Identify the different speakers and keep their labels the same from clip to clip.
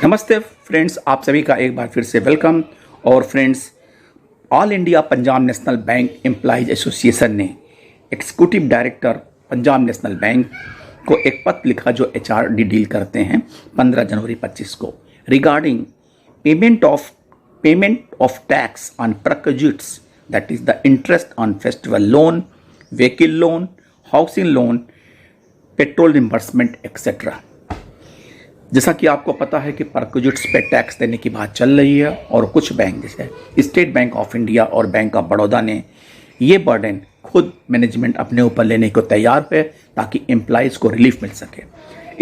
Speaker 1: नमस्ते फ्रेंड्स, आप सभी का एक बार फिर से वेलकम। और friends, all India Punjab National Bank employees association ने एग्जीक्यूटिव डायरेक्टर पंजाब नेशनल बैंक को एक पत्र लिखा जो एचआरडी डील करते हैं 15 जनवरी 25 को regarding payment of tax on perquisites, that is the interest on festival loan, vehicle loan, housing loan, petrol reimbursement etcetera. जैसा कि आपको पता है कि परक्यूट्स पे टैक्स देने की बात चल रही है और कुछ बैंक जैसे स्टेट बैंक ऑफ इंडिया और बैंक ऑफ बड़ौदा ने ये बर्डन खुद मैनेजमेंट अपने ऊपर लेने को तैयार है ताकि एम्प्लॉइज को रिलीफ मिल सके।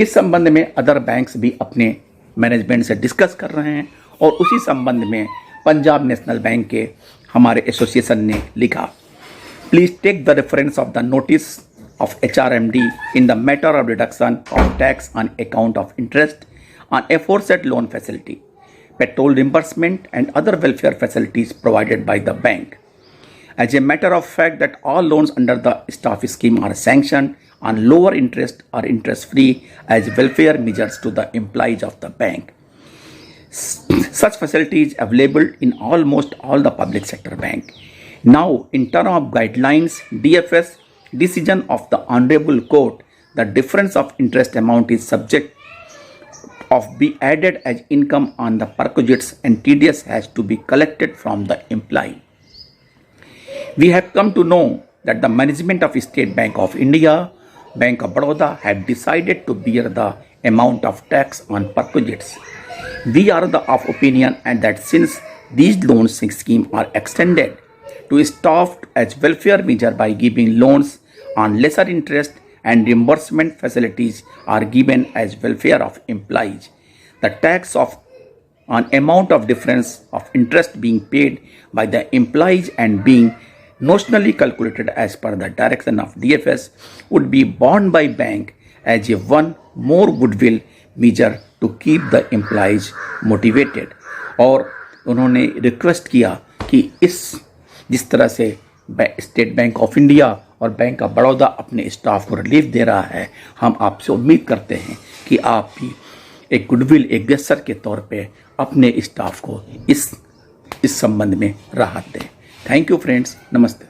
Speaker 1: इस संबंध में अदर बैंक्स भी अपने मैनेजमेंट से डिस्कस कर रहे हैं और उसी संबंध में पंजाब नेशनल बैंक के हमारे एसोसिएशन ने लिखा, please take the reference of the notice of HRMD in the matter of reduction of tax on account of interest on aforesaid loan facility, petrol reimbursement and other welfare facilities provided by the bank. As a matter of fact that all loans under the staff scheme are sanctioned on lower interest or interest free as welfare measures to the employees of the bank. Such facilities available in almost all the public sector bank. Now, in terms of guidelines, DFS decision of the Honorable Court, the difference of interest amount is subject of be added as income on the perquisites and TDS has to be collected from the employee. We have come to know that the management of State Bank of India, Bank of Baroda have decided to bear the amount of tax on perquisites. We are of opinion and that since these loans scheme are extended to staff as welfare measure by giving loans on lesser interest and reimbursement facilities are given as welfare of employees. The tax on amount of difference of interest being paid by the employees and being notionally calculated as per the direction of DFS would be borne by bank as a one more goodwill measure to keep the employees motivated. और उन्होंने request किया कि जिस तरह से state bank of India और bank of Baroda अपने staff को रिलीफ दे रहा है, हम आपसे उम्मीद करते हैं कि आप भी एक गुडविल, एक गेस्चर के तौर पे अपने स्टाफ को इस संबंध में राहत दें। थैंक यू फ्रेंड्स, नमस्ते।